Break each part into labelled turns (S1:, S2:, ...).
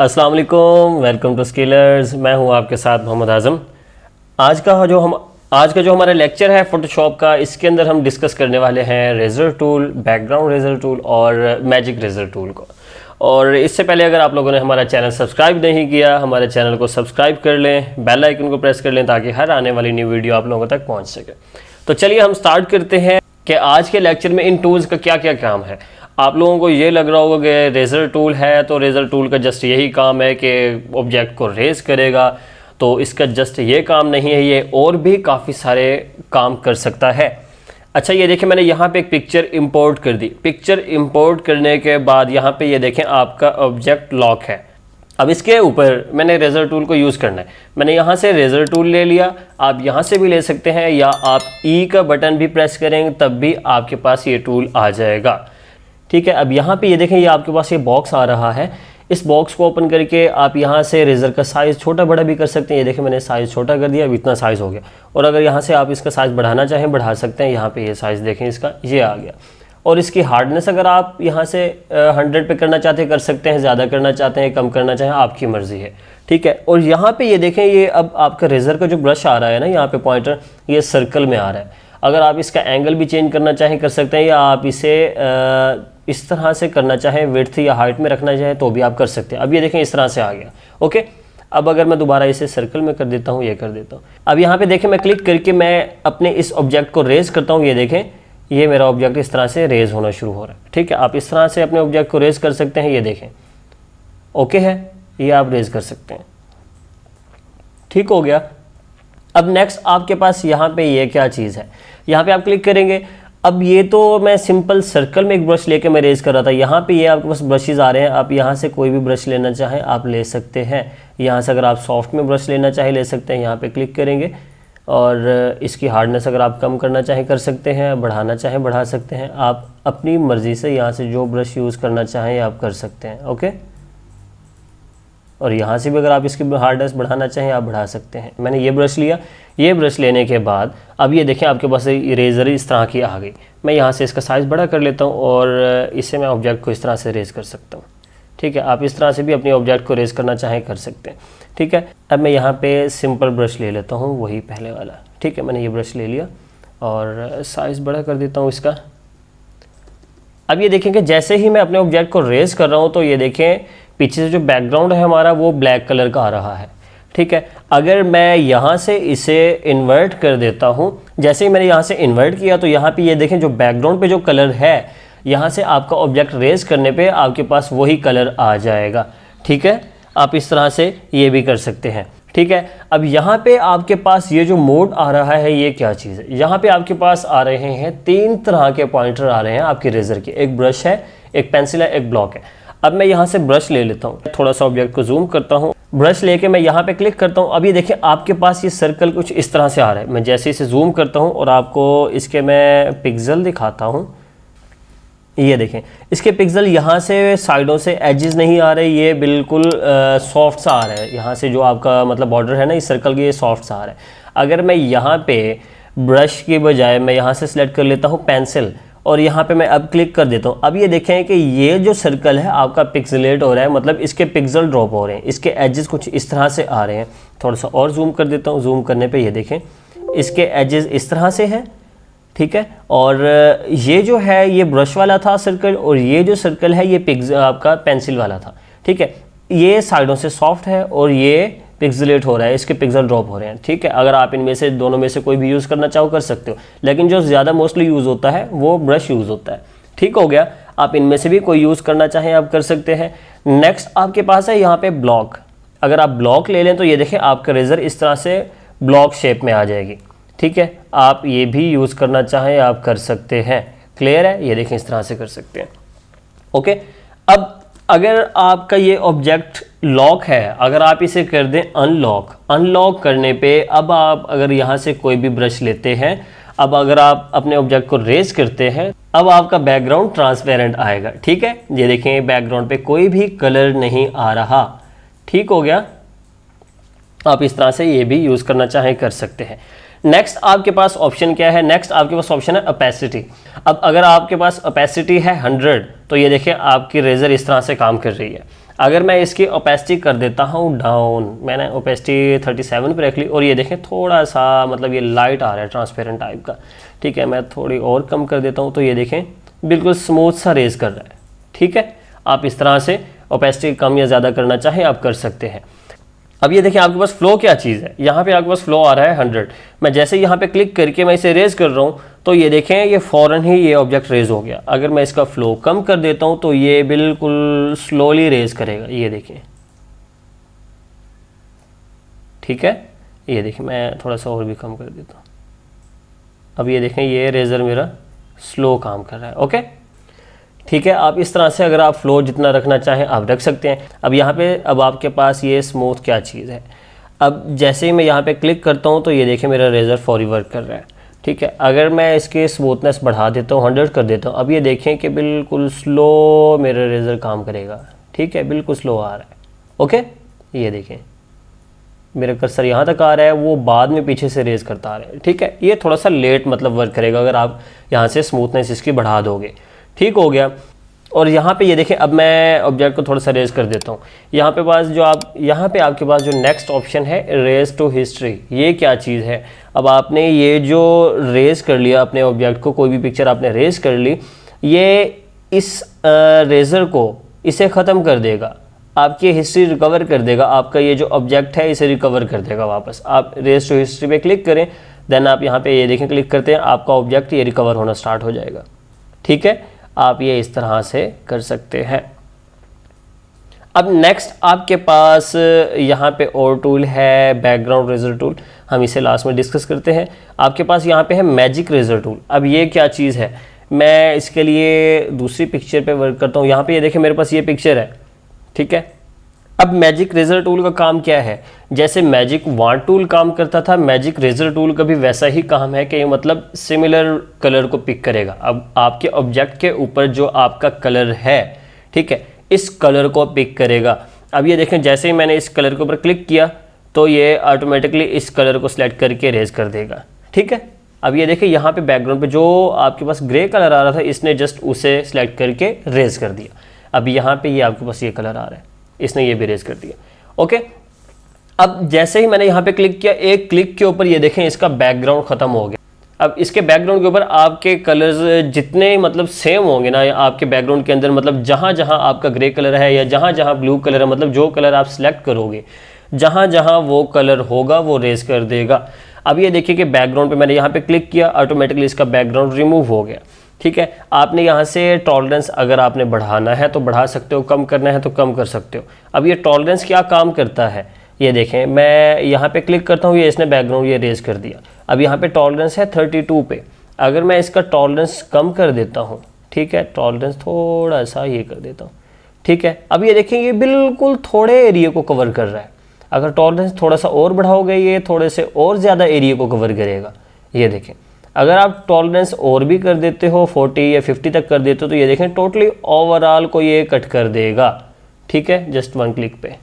S1: अस्सलाम वालेकुम, welcome to स्किलर्स। मैं हूं आपके साथ मोहम्मद आज़म। आज का जो हमारा लेक्चर है फ़ोटोशॉप का, इसके अंदर हम डिस्कस करने वाले हैं eraser tool, background eraser tool और मैजिक रेज़र टूल को। और इससे पहले अगर आप लोगों ने हमारा चैनल सब्सक्राइब नहीं किया, हमारे चैनल को सब्सक्राइब कर लें, बेल आइकन को प्रेस कर लें ताकि हर आने वाली न्यू वीडियो आप लोगों तक पहुँच सके। तो चलिए हम स्टार्ट करते हैं कि आज के लेक्चर में इन टूल्स का क्या क्या काम है। आप लोगों को ये लग रहा होगा कि रेज़र टूल है तो रेज़र टूल का जस्ट यही काम है कि ऑब्जेक्ट को रेज करेगा, तो इसका जस्ट ये काम नहीं है, ये और भी काफ़ी सारे काम कर सकता है। अच्छा, ये देखिए मैंने यहाँ पे एक पिक्चर इंपोर्ट कर दी। पिक्चर इंपोर्ट करने के बाद यहाँ पे ये देखें आपका ऑब्जेक्ट लॉक है। अब इसके ऊपर मैंने रेज़र टूल को यूज़ करना है। मैंने यहाँ से रेज़र टूल ले लिया, आप यहाँ से भी ले सकते हैं या आप ई का बटन भी प्रेस करेंगे तब भी आपके पास ये टूल आ जाएगा। ठीक है, अब यहाँ पे ये देखें ये आपके पास ये बॉक्स आ रहा है। इस बॉक्स को ओपन करके आप यहाँ से रेज़र का साइज़ छोटा बड़ा भी कर सकते हैं। ये देखें मैंने साइज़ छोटा कर दिया, अब इतना साइज़ हो गया। और अगर यहाँ से आप इसका साइज़ बढ़ाना चाहें बढ़ा सकते हैं। यहाँ पे ये साइज़ देखें इसका ये आ गया। और इसकी हार्डनेस अगर आप यहाँ से 100 पे करना चाहते हैं कर सकते हैं, ज़्यादा करना चाहते हैं कम करना चाहें आपकी मर्ज़ी है। ठीक है, और यहाँ पे ये देखें ये अब आपका रेज़र का जो ब्रश आ रहा है ना, यहाँ पे पॉइंटर ये सर्कल में आ रहा है। अगर आप इसका एंगल भी चेंज करना चाहें कर सकते हैं, या आप इसे इस तरह से करना चाहें, विड्थ या हाइट में रखना चाहें तो भी आप कर सकते हैं। अब ये देखें इस तरह से आ गया। ओके, अब अगर मैं दोबारा इसे सर्कल में कर देता हूँ, ये कर देता हूँ। अब यहाँ पे देखें मैं क्लिक करके मैं अपने इस ऑब्जेक्ट को रेज़ करता हूँ। ये देखें ये मेरा ऑब्जेक्ट इस तरह से रेज़ होना शुरू हो रहा है। ठीक है, आप इस तरह से अपने ऑब्जेक्ट को रेज़ कर सकते हैं। ये देखें ओके है, ये आप रेज़ कर सकते हैं। ठीक हो गया। अब नेक्स्ट आपके पास यहाँ पे ये क्या चीज़ है, यहाँ पे आप क्लिक करेंगे। अब ये तो मैं सिंपल सर्कल में एक ब्रश लेके मैं रेज़ कर रहा था। यहाँ पे ये आपके पास ब्रशेज़ आ रहे हैं, आप यहाँ से कोई भी ब्रश लेना चाहें आप ले सकते हैं। यहाँ से अगर आप सॉफ्ट में ब्रश लेना चाहें ले सकते हैं। यहाँ पे क्लिक करेंगे और इसकी हार्डनेस अगर आप कम करना चाहें कर सकते हैं, बढ़ाना चाहें बढ़ा सकते हैं। आप अपनी मर्ज़ी से यहाँ से जो ब्रश यूज़ करना चाहें आप कर सकते हैं। ओके, और यहाँ से भी अगर आप इसकी हार्डनेस बढ़ाना चाहें आप बढ़ा सकते हैं। मैंने ये ब्रश लिया, ये ब्रश लेने के बाद अब ये देखें आपके पास इरेज़र इस तरह की आ गई। मैं यहाँ से इसका साइज़ बड़ा कर लेता हूँ और इससे मैं ऑब्जेक्ट को इस तरह से रेज़ कर सकता हूँ। ठीक है, आप इस तरह से भी अपने ऑब्जेक्ट को रेज़ करना चाहें कर सकते हैं। ठीक है, अब मैं यहाँ पे सिंपल ब्रश ले लेता हूँ, वही पहले वाला। ठीक है, मैंने ये ब्रश ले लिया और साइज़ बड़ा कर देता हूँ इसका। अब ये देखें कि जैसे ही मैं अपने ऑब्जेक्ट को रेज़ कर रहा हूँ तो ये देखें पीछे से जो बैकग्राउंड है हमारा वो ब्लैक कलर का आ रहा है। ठीक है, अगर मैं यहाँ से इसे इन्वर्ट कर देता हूँ, जैसे ही मैंने यहाँ से इन्वर्ट किया तो यहाँ पे ये देखें जो बैकग्राउंड पे जो कलर है, यहाँ से आपका ऑब्जेक्ट रेज़ करने पे आपके पास वही कलर आ जाएगा। ठीक है, आप इस तरह से ये भी कर सकते हैं। ठीक है, अब यहाँ पे आपके पास ये जो मोड आ रहा है ये क्या चीज़ है, यहाँ पे आपके पास आ रहे हैं 3 तरह के पॉइंटर आ रहे हैं आपके रेज़र के। एक ब्रश है, एक पेंसिल है, एक ब्लॉक है। अब मैं यहाँ से ब्रश ले लेता हूँ, थोड़ा सा ऑब्जेक्ट को जूम करता हूँ, ब्रश लेके मैं यहाँ पे क्लिक करता हूँ। अब ये देखें आपके पास ये सर्कल कुछ इस तरह से आ रहा है। मैं जैसे इसे जूम करता हूँ और आपको इसके मैं पिक्सल दिखाता हूँ, ये देखें इसके पिक्सल यहाँ से साइडों से एजेस नहीं आ रहे, ये बिल्कुल सॉफ्ट सा आ रहा है। यहाँ से जो आपका मतलब बॉर्डर है ना इस सर्कल की, ये सॉफ्ट सा आ रहा है। अगर मैं यहाँ पे ब्रश की बजाय मैं यहाँ से सिलेक्ट कर लेता हूँ पेंसिल और यहाँ पे मैं अब क्लिक कर देता हूँ, अब ये देखें कि ये जो सर्कल है आपका पिक्सलेट हो रहा है, मतलब इसके पिक्सल ड्रॉप हो रहे हैं, इसके एजेस कुछ इस तरह से आ रहे हैं। थोड़ा सा और जूम कर देता हूँ, जूम करने पे ये देखें इसके एजेस इस तरह से हैं। ठीक है, और ये जो है ये ब्रश वाला था सर्कल और ये जो सर्कल है ये आपका पेंसिल वाला था। ठीक है, ये साइडों से सॉफ्ट है और ये पिक्सलेट हो रहा है, इसके पिक्सल ड्रॉप हो रहे हैं। ठीक है, अगर आप इनमें से दोनों में से कोई भी यूज़ करना चाहो कर सकते हो, लेकिन जो ज़्यादा मोस्टली यूज़ होता है वो ब्रश यूज़ होता है। ठीक हो गया, आप इनमें से भी कोई यूज़ करना चाहें आप कर सकते हैं। नेक्स्ट आपके पास है यहाँ पे ब्लॉक। अगर आप ब्लॉक ले लें तो ये देखें आपका रेज़र इस तरह से ब्लॉक शेप में आ जाएगी। ठीक है, आप ये भी यूज़ करना चाहें आप कर सकते हैं। क्लियर है, ये देखें इस तरह से कर सकते हैं। ओके, अब अगर आपका ये ऑब्जेक्ट लॉक है, अगर आप इसे कर दें अनलॉक, अनलॉक करने पे अब आप अगर यहाँ से कोई भी ब्रश लेते हैं, अब अगर आप अपने ऑब्जेक्ट को रेज करते हैं, अब आपका बैकग्राउंड ट्रांसपेरेंट आएगा। ठीक है, ये देखें बैकग्राउंड पे कोई भी कलर नहीं आ रहा। ठीक हो गया, आप इस तरह से ये भी यूज़ करना चाहें कर सकते हैं। नेक्स्ट आपके पास ऑप्शन क्या है, नेक्स्ट आपके पास ऑप्शन है ओपेसिटी। अब अगर आपके पास ओपेसिटी है 100 तो ये देखें आपकी रेज़र इस तरह से काम कर रही है। अगर मैं इसकी ओपेसिटी कर देता हूँ डाउन, मैंने ओपेसिटी 37 पे रख ली और ये देखें थोड़ा सा मतलब ये लाइट आ रहा है ट्रांसपेरेंट टाइप का, ठीक है। मैं थोड़ी और कम कर देता हूँ तो ये देखें बिल्कुल स्मूथ सा रेज कर रहा है, ठीक है। आप इस तरह से ओपेसिटी कम या ज़्यादा करना चाहें आप कर सकते हैं। अब ये देखिए आपके पास फ्लो क्या चीज़ है, यहाँ पे आपके पास फ्लो आ रहा है 100। मैं जैसे यहाँ पे क्लिक करके मैं इसे रेज कर रहा हूँ तो ये देखें ये फ़ौरन ही ये ऑब्जेक्ट रेज हो गया। अगर मैं इसका फ्लो कम कर देता हूँ तो ये बिल्कुल स्लोली रेज करेगा, ये देखें, ठीक है। ये देखिए मैं थोड़ा सा और भी कम कर देता हूँ। अब ये देखें ये रेज़र मेरा स्लो काम कर रहा है, ओके, ठीक है। आप इस तरह से अगर आप फ्लो जितना रखना चाहें आप रख सकते हैं। अब यहाँ पे अब आपके पास ये स्मूथ क्या चीज़ है, अब जैसे ही मैं यहाँ पे क्लिक करता हूँ तो ये देखें मेरा रेज़र फौरी वर्क कर रहा है, ठीक है। अगर मैं इसकी स्मूथनेस बढ़ा देता हूँ 100 कर देता हूँ, अब ये देखें कि बिल्कुल स्लो मेरा रेज़र काम करेगा, ठीक है, बिल्कुल स्लो आ रहा है, ओके। ये देखें मेरा कर्सर यहाँ तक आ रहा है, वो बाद में पीछे से रेज़ करता आ रहा है, ठीक है। ये थोड़ा सा लेट मतलब वर्क करेगा अगर आप यहाँ से स्मूथनेस इसकी बढ़ा दोगे, ठीक हो गया। और यहाँ पे ये देखें अब मैं ऑब्जेक्ट को थोड़ा सा रेज कर देता हूँ। यहाँ पे पास जो आप यहाँ पे आपके पास जो नेक्स्ट ऑप्शन है रेज टू हिस्ट्री, ये क्या चीज़ है। अब आपने ये जो रेज कर लिया अपने ऑब्जेक्ट को, कोई भी पिक्चर आपने रेज कर ली, ये इस रेज़र को इसे ख़त्म कर देगा, आपकी हिस्ट्री रिकवर कर देगा, आपका ये जो ऑब्जेक्ट है इसे रिकवर कर देगा वापस। आप रेज टू हिस्ट्री पे क्लिक करें, देन आप यहाँ पे ये देखें क्लिक करते हैं, आपका ऑब्जेक्ट ये रिकवर होना स्टार्ट हो जाएगा, ठीक है। आप ये इस तरह से कर सकते हैं। अब नेक्स्ट आपके पास यहाँ पे और टूल है बैकग्राउंड रेजर टूल, हम इसे लास्ट में डिस्कस करते हैं। आपके पास यहाँ पे है मैजिक रेजर टूल। अब ये क्या चीज़ है, मैं इसके लिए दूसरी पिक्चर पे वर्क करता हूँ। यहाँ पे ये देखें मेरे पास ये पिक्चर है, ठीक है। अब मैजिक रेजर टूल का काम क्या है, जैसे मैजिक वांड टूल काम करता था, मैजिक रेजर टूल का भी वैसा ही काम है कि ये मतलब सिमिलर कलर को पिक करेगा। अब आपके ऑब्जेक्ट के ऊपर जो आपका कलर है, ठीक है, इस कलर को पिक करेगा। अब ये देखें जैसे ही मैंने इस कलर के ऊपर क्लिक किया तो ये ऑटोमेटिकली इस कलर को सिलेक्ट करके रेज कर देगा, ठीक है। अब ये देखिए यहाँ पे बैकग्राउंड पे जो आपके पास ग्रे कलर आ रहा था, इसने जस्ट उसे सिलेक्ट करके रेज कर दिया। अब यहाँ पे ये आपके पास ये कलर आ रहा है, इसने ये भी रेज कर दिया, ओके। अब जैसे ही मैंने यहाँ पे क्लिक किया, एक क्लिक के ऊपर ये देखें इसका बैकग्राउंड खत्म हो गया। अब इसके बैकग्राउंड के ऊपर आपके कलर्स जितने मतलब सेम होंगे ना आपके बैकग्राउंड के अंदर, मतलब जहाँ जहाँ आपका ग्रे कलर है या जहाँ जहाँ ब्लू कलर है, मतलब जो कलर आप सिलेक्ट करोगे जहाँ जहाँ वो कलर होगा वो रेज कर देगा। अब ये देखिए कि बैकग्राउंड पे मैंने यहाँ पे क्लिक किया, ऑटोमेटिकली इसका बैकग्राउंड रिमूव हो गया, ठीक है। आपने यहाँ से टॉलरेंस अगर आपने बढ़ाना है तो बढ़ा सकते हो, कम करना है तो कम कर सकते हो। अब ये टॉलरेंस क्या काम करता है, ये देखें मैं यहाँ पे क्लिक करता हूँ, ये इसने बैकग्राउंड ये रेज कर दिया। अब यहाँ पे टॉलरेंस है 32 पे, अगर मैं इसका टॉलरेंस कम कर देता हूँ, ठीक है, टॉलरेंस थोड़ा सा ये कर देता हूँ, ठीक है। अब ये देखें ये बिल्कुल थोड़े एरिया को कवर कर रहा है। अगर टॉलरेंस थोड़ा सा और बढ़ाओगे ये थोड़े से और ज़्यादा एरिया को कवर करेगा। ये देखें अगर आप टॉलरेंस और भी कर देते हो 40 या 50 तक कर देते हो तो ये देखें टोटली ओवरऑल को ये कट कर देगा, ठीक है, जस्ट वन क्लिक पे,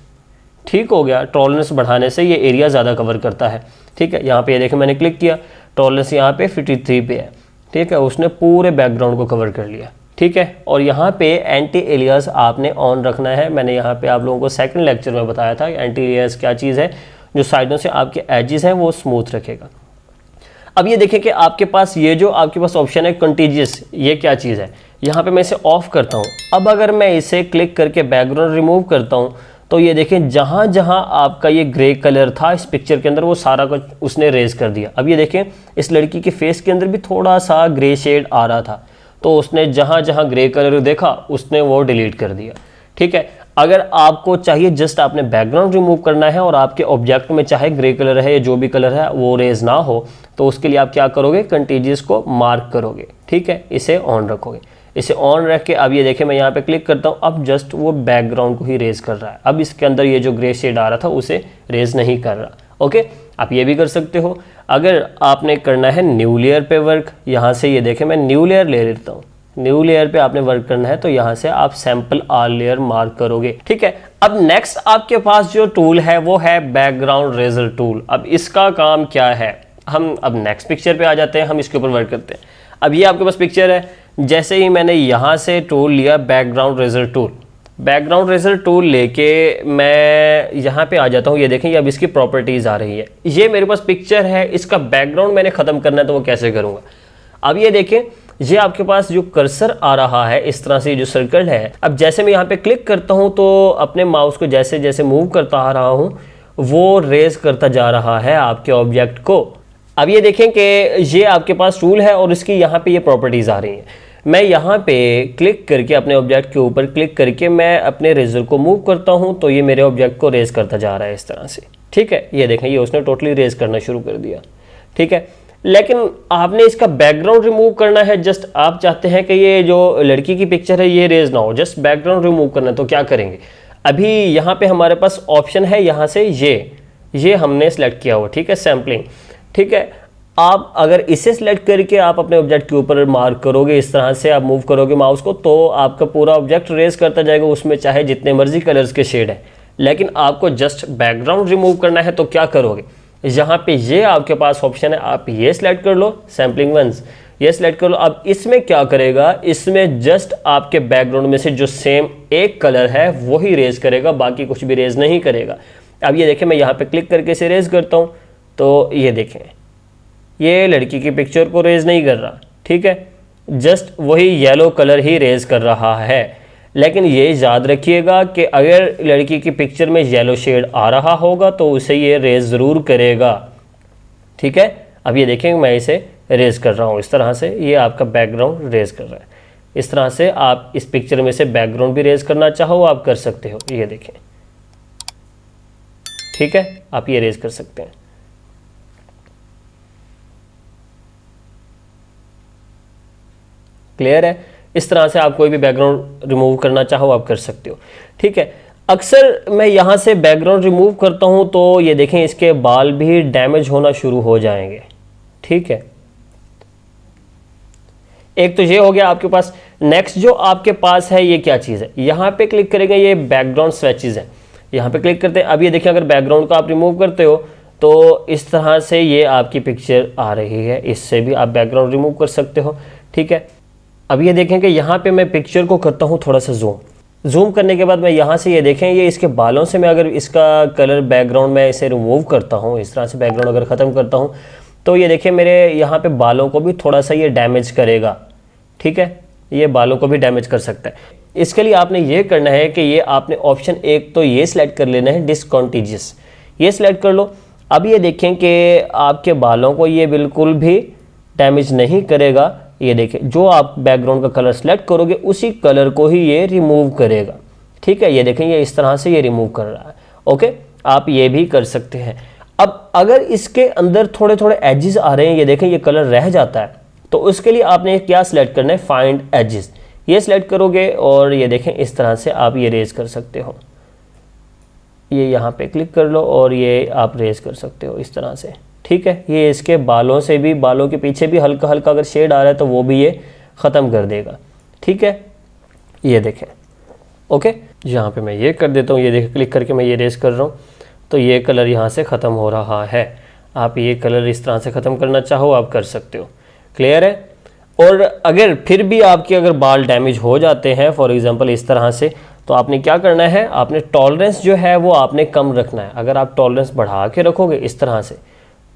S1: ठीक हो गया। टॉलरेंस बढ़ाने से ये एरिया ज़्यादा कवर करता है, ठीक है। यहाँ पे ये देखें मैंने क्लिक किया, टॉलरेंस यहाँ पे 53 पे है, ठीक है, उसने पूरे बैकग्राउंड को कवर कर लिया, ठीक है। और यहाँ पे एंटी एलियास आपने ऑन रखना है। मैंने यहाँ पे आप लोगों को सेकंड लेक्चर में बताया था एंटी एलियास क्या चीज़ है, जो साइडों से आपके एजेस हैं वो स्मूथ रखेगा। अब ये देखें कि आपके पास ये जो आपके पास ऑप्शन है कंटीजियस, ये क्या चीज़ है, यहाँ पे मैं इसे ऑफ करता हूँ। अब अगर मैं इसे क्लिक करके बैकग्राउंड रिमूव करता हूँ तो ये देखें जहाँ जहाँ आपका ये ग्रे कलर था इस पिक्चर के अंदर वो सारा कुछ उसने रेज कर दिया। अब ये देखें इस लड़की के फेस के अंदर भी थोड़ा सा ग्रे शेड आ रहा था, तो उसने जहाँ जहाँ ग्रे कलर देखा उसने वो डिलीट कर दिया, ठीक है। अगर आपको चाहिए जस्ट आपने बैकग्राउंड रिमूव करना है और आपके ऑब्जेक्ट में चाहे ग्रे कलर है या जो भी कलर है वो रेज ना हो, तो उसके लिए आप क्या करोगे, कंटीजियस को मार्क करोगे, ठीक है, इसे ऑन रखोगे। इसे ऑन रख के अब ये देखें मैं यहाँ पे क्लिक करता हूँ, अब जस्ट वो बैकग्राउंड को ही रेज कर रहा है। अब इसके अंदर ये जो ग्रे शेड आ रहा था उसे रेज नहीं कर रहा, ओके। आप ये भी कर सकते हो। अगर आपने करना है न्यू लेयर पे वर्क, यहाँ से ये देखें मैं न्यू लेयर ले लेता हूँ, न्यू लेयर पे आपने वर्क करना है तो यहाँ से आप सैंपल ऑल लेयर मार्क करोगे, ठीक है। अब नेक्स्ट आपके पास जो टूल है वो है बैकग्राउंड रेजर टूल। अब इसका काम क्या है, हम अब नेक्स्ट पिक्चर पे आ जाते हैं, हम इसके ऊपर वर्क करते हैं। अब ये आपके पास पिक्चर है, जैसे ही मैंने यहाँ से टूल लिया background eraser tool, background eraser tool लेके मैं यहाँ पे आ जाता हूँ। ये देखें, ये अब इसकी प्रॉपर्टीज़ आ रही है। ये मेरे पास पिक्चर है, इसका बैकग्राउंड मैंने ख़त्म करना है, तो वो कैसे करूँगा। अब ये देखें, ये आपके पास जो कर्सर आ रहा है इस तरह से, जो सर्कल है, अब जैसे मैं यहाँ पे क्लिक करता हूँ तो अपने माउस को जैसे जैसे मूव करता आ रहा हूँ वो रेज करता जा रहा है आपके ऑब्जेक्ट को। अब ये देखें कि ये आपके पास टूल है और इसकी यहाँ पे ये प्रॉपर्टीज़ आ रही हैं। मैं यहाँ पे क्लिक करके अपने ऑब्जेक्ट के ऊपर क्लिक करके मैं अपने रेजर को मूव करता हूँ तो ये मेरे ऑब्जेक्ट को रेज करता जा रहा है इस तरह से। ठीक है, ये देखें, ये उसने टोटली रेज करना शुरू कर दिया। ठीक है, लेकिन आपने इसका बैकग्राउंड रिमूव करना है। जस्ट आप चाहते हैं कि ये जो लड़की की पिक्चर है ये रेज ना हो, जस्ट बैकग्राउंड रिमूव करना है, तो क्या करेंगे। अभी यहाँ पे हमारे पास ऑप्शन है, यहाँ से ये हमने सेलेक्ट किया हुआ। ठीक है, सैम्पलिंग। ठीक है, आप अगर इसे सिलेक्ट करके आप अपने ऑब्जेक्ट के ऊपर मार्क करोगे, इस तरह से आप मूव करोगे माउस को, तो आपका पूरा ऑब्जेक्ट रेज करता जाएगा, उसमें चाहे जितने मर्जी कलर्स के शेड हैं। लेकिन आपको जस्ट बैकग्राउंड रिमूव करना है, तो क्या करोगे, यहाँ पे ये आपके पास ऑप्शन है, आप ये सिलेक्ट कर लो, सैम्पलिंग वंस, ये सिलेक्ट कर लो। अब इसमें क्या करेगा, इसमें जस्ट आपके बैकग्राउंड में से जो सेम एक कलर है वही रेज करेगा, बाकी कुछ भी रेज नहीं करेगा। अब ये देखें, मैं यहाँ पे क्लिक करके इसे रेज करता हूँ तो ये देखें, ये लड़की की पिक्चर को रेज नहीं कर रहा। ठीक है, जस्ट वही येलो कलर ही रेज कर रहा है। लेकिन ये याद रखिएगा कि अगर लड़की की पिक्चर में येलो शेड आ रहा होगा तो उसे ये रेज ज़रूर करेगा। ठीक है, अब ये देखेंगे, मैं इसे रेज कर रहा हूँ इस तरह से, ये आपका बैकग्राउंड रेज कर रहा है। इस तरह से आप इस पिक्चर में से बैकग्राउंड भी रेज करना चाहो आप कर सकते हो, ये देखें। ठीक है, आप ये रेज कर सकते हैं। क्लियर है, इस तरह से आप कोई भी बैकग्राउंड रिमूव करना चाहो आप कर सकते हो। ठीक है, अक्सर मैं यहाँ से बैकग्राउंड रिमूव करता हूँ तो ये देखें, इसके बाल भी डैमेज होना शुरू हो जाएंगे। ठीक है, एक तो ये हो गया आपके पास। नेक्स्ट जो आपके पास है ये क्या चीज़ है, यहाँ पे क्लिक करेंगे, ये बैकग्राउंड स्वेचेस है, यहाँ पे क्लिक करते हैं। अब ये देखिए, अगर बैकग्राउंड को आप रिमूव करते हो तो इस तरह से ये आपकी पिक्चर आ रही है, इससे भी आप बैकग्राउंड रिमूव कर सकते हो। ठीक है, अब ये देखें कि यहाँ पे मैं पिक्चर को करता हूँ थोड़ा सा जूम करने के बाद मैं यहाँ से ये देखें, ये इसके बालों से मैं अगर इसका कलर बैकग्राउंड में इसे रिमूव करता हूँ, इस तरह से बैकग्राउंड अगर ख़त्म करता हूँ तो ये देखें मेरे यहाँ पे बालों को भी थोड़ा सा ये डैमेज करेगा। ठीक है, ये बालों को भी डैमेज कर सकता है। इसके लिए आपने ये करना है कि ये आपने ऑप्शन एक तो ये सिलेक्ट कर लेना है, डिसकॉन्टिजियस, ये सिलेक्ट कर लो। अब ये देखें कि आपके बालों को ये बिल्कुल भी डैमेज नहीं करेगा। ये देखें, जो आप बैकग्राउंड का कलर सेलेक्ट करोगे उसी कलर को ही ये रिमूव करेगा। ठीक है, ये देखें, ये इस तरह से ये रिमूव कर रहा है। ओके, आप ये भी कर सकते हैं। अब अगर इसके अंदर थोड़े थोड़े एजेस आ रहे हैं, ये देखें ये कलर रह जाता है, तो उसके लिए आपने क्या सिलेक्ट करना है, फाइंड एजेस, ये सिलेक्ट करोगे और ये देखें इस तरह से आप ये रेज कर सकते हो। ये यहाँ पे क्लिक कर लो और ये आप रेज कर सकते हो इस तरह से। ठीक है, ये इसके बालों से भी, बालों के पीछे भी हल्का हल्का अगर शेड आ रहा है तो वो भी ये ख़त्म कर देगा। ठीक है, ये देखें। ओके, यहाँ पे मैं ये कर देता हूँ, ये देखें, क्लिक करके मैं ये रेज कर रहा हूँ तो ये कलर यहाँ से ख़त्म हो रहा है। आप ये कलर इस तरह से ख़त्म करना चाहो आप कर सकते हो। क्लियर है। और अगर फिर भी आपके अगर बाल डैमेज हो जाते हैं फॉर एग्जांपल इस तरह से, तो आपने क्या करना है, आपने टॉलरेंस जो है वो आपने कम रखना है। अगर आप टॉलरेंस बढ़ा के रखोगे इस तरह से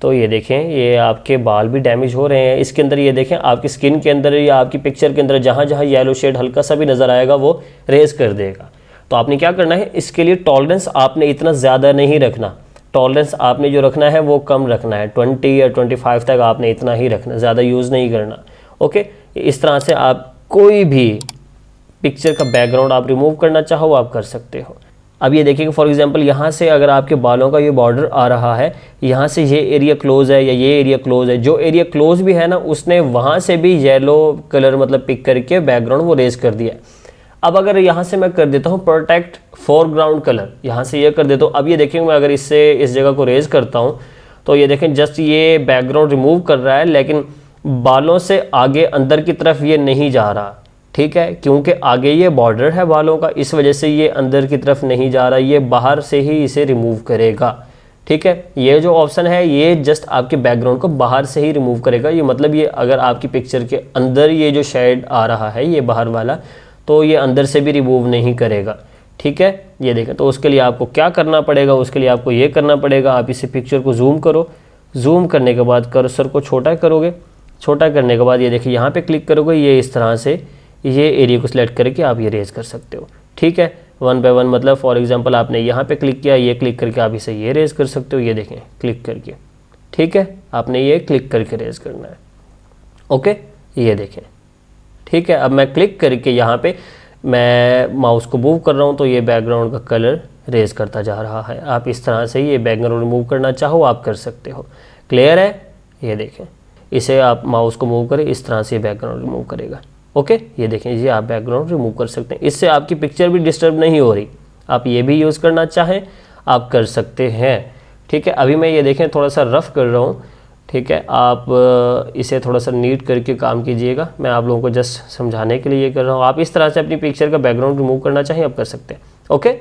S1: तो ये देखें ये आपके बाल भी डैमेज हो रहे हैं। इसके अंदर ये देखें आपकी स्किन के अंदर या आपकी पिक्चर के अंदर जहाँ जहाँ येलो शेड हल्का सा भी नज़र आएगा वो रेज कर देगा। तो आपने क्या करना है, इसके लिए टॉलरेंस आपने इतना ज़्यादा नहीं रखना, टॉलरेंस आपने जो रखना है वो कम रखना है, 20 या 25 तक आपने इतना ही रखना, ज़्यादा यूज़ नहीं करना। ओके, इस तरह से आप कोई भी पिक्चर का बैकग्राउंड आप रिमूव करना चाहो आप कर सकते हो। अब ये देखिए फॉर एग्जांपल यहाँ से अगर आपके बालों का ये बॉर्डर आ रहा है, यहाँ से ये एरिया क्लोज है या ये एरिया क्लोज है, जो एरिया क्लोज भी है ना उसने वहाँ से भी येलो कलर मतलब पिक करके बैकग्राउंड वो रेज कर दिया। अब अगर यहाँ से मैं कर देता हूँ प्रोटेक्ट फोरग्राउंड कलर, यहाँ से ये कर देता हूँ। अब ये देखेंगे मैं अगर इससे इस जगह को रेज करता हूँ तो ये देखें जस्ट ये बैकग्राउंड रिमूव कर रहा है, लेकिन बालों से आगे अंदर की तरफ ये नहीं जा रहा। ठीक है, क्योंकि आगे ये बॉर्डर है बालों का, इस वजह से ये अंदर की तरफ नहीं जा रहा, ये बाहर से ही इसे रिमूव करेगा। ठीक है, ये जो ऑप्शन है ये जस्ट आपके बैकग्राउंड को बाहर से ही रिमूव करेगा। ये मतलब ये अगर आपकी पिक्चर के अंदर ये जो शेड आ रहा है ये बाहर वाला, तो ये अंदर से भी रिमूव नहीं करेगा। ठीक है, ये देखें। तो उसके लिए आपको क्या करना पड़ेगा, उसके लिए आपको ये करना पड़ेगा, आप इसे पिक्चर को जूम करो, जूम करने के बाद कर्सर को छोटा करोगे, छोटा करने के बाद ये देखिए यहाँ पे क्लिक करोगे, ये इस तरह से ये एरिया को सिलेक्ट करके आप ये रेज कर सकते हो। ठीक है, 1 बाय 1 मतलब फॉर एग्जांपल आपने यहाँ पे क्लिक किया, ये क्लिक करके आप इसे ये रेज कर सकते हो, ये देखें क्लिक करके। ठीक है, आपने ये क्लिक करके रेज करना है। ओके, ये देखें। ठीक है, अब मैं क्लिक करके यहाँ पे मैं माउस को मूव कर रहा हूँ तो ये बैकग्राउंड का कलर रेज करता जा रहा है। आप इस तरह से ये बैकग्राउंड रिमूव करना चाहो आप कर सकते हो। क्लियर है, ये देखें। इसे आप माउस को मूव करें, इस तरह से बैकग्राउंड रिमूव करेगा। ओके, ये देखें, ये आप बैकग्राउंड रिमूव कर सकते हैं। इससे आपकी पिक्चर भी डिस्टर्ब नहीं हो रही। आप ये भी यूज़ करना चाहें आप कर सकते हैं। ठीक है, अभी मैं ये देखें थोड़ा सा रफ़ कर रहा हूँ। ठीक है, आप इसे थोड़ा सा नीट करके काम कीजिएगा। मैं आप लोगों को जस्ट समझाने के लिए ये कर रहा हूँ। आप इस तरह से अपनी पिक्चर का बैकग्राउंड रिमूव करना चाहें आप कर सकते हैं। ओके,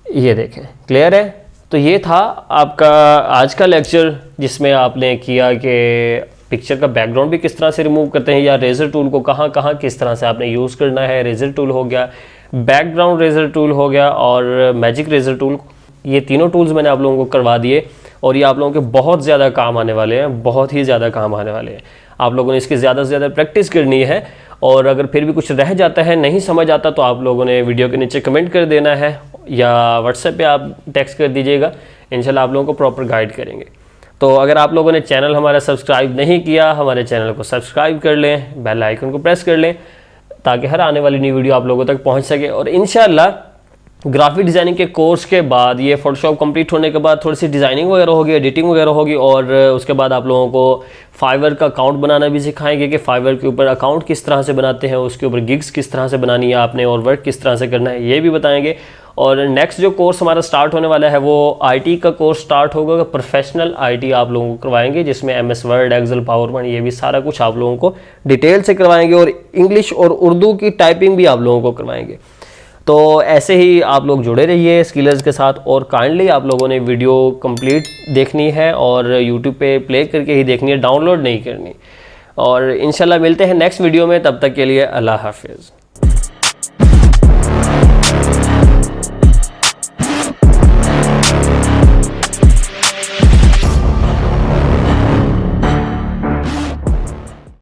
S1: ये देखें। क्लियर है, तो ये था आपका आज का लेक्चर जिसमें आपने किया कि पिक्चर का बैकग्राउंड भी किस तरह से रिमूव करते हैं, या रेजर टूल को कहाँ कहाँ किस तरह से आपने यूज़ करना है। रेजर टूल हो गया, बैकग्राउंड रेजर टूल हो गया और मैजिक रेजर टूल, ये तीनों टूल्स मैंने आप लोगों को करवा दिए और ये आप लोगों के बहुत ज़्यादा काम आने वाले हैं, बहुत ही ज़्यादा काम आने वाले हैं। आप लोगों ने इसकी ज़्यादा से ज़्यादा प्रैक्टिस करनी है और अगर फिर भी कुछ रह जाता है, नहीं समझ आता, तो आप लोगों ने वीडियो के नीचे कमेंट कर देना है या व्हाट्सएप पे आप टेक्स्ट कर दीजिएगा। इंशाल्लाह आप लोगों को प्रॉपर गाइड करेंगे। तो अगर आप लोगों ने चैनल हमारा सब्सक्राइब नहीं किया, हमारे चैनल को सब्सक्राइब कर लें, बेल आइकन को प्रेस कर लें ताकि हर आने वाली न्यू वीडियो आप लोगों तक पहुंच सके। और इंशाल्लाह ग्राफिक डिज़ाइनिंग के कोर्स के बाद, ये फोटोशॉप कंप्लीट होने के बाद थोड़ी सी डिज़ाइनिंग वगैरह होगी, एडिटिंग वगैरह होगी और उसके बाद आप लोगों को फाइवर का अकाउंट बनाना भी सिखाएंगे कि फाइवर के ऊपर अकाउंट किस तरह से बनाते हैं, उसके ऊपर गिग्स किस तरह से बनानी है आपने और वर्क किस तरह से करना है, ये भी बताएंगे। और नेक्स्ट जो कोर्स हमारा स्टार्ट होने वाला है वो आईटी का कोर्स स्टार्ट होगा, प्रोफेशनल आईटी आप लोगों को करवाएंगे, जिसमें MS Word, Excel, PowerPoint, ये भी सारा कुछ आप लोगों को डिटेल से करवाएंगे और इंग्लिश और उर्दू की टाइपिंग भी आप लोगों को करवाएंगे। तो ऐसे ही आप लोग जुड़े रहिए स्किलर्स के साथ और काइंडली आप लोगों ने वीडियो कंप्लीट देखनी है और यूट्यूब पे प्ले करके ही देखनी है, डाउनलोड नहीं करनी। और इंशाल्लाह मिलते हैं नेक्स्ट वीडियो में, तब तक के लिए अल्लाह हाफिज़।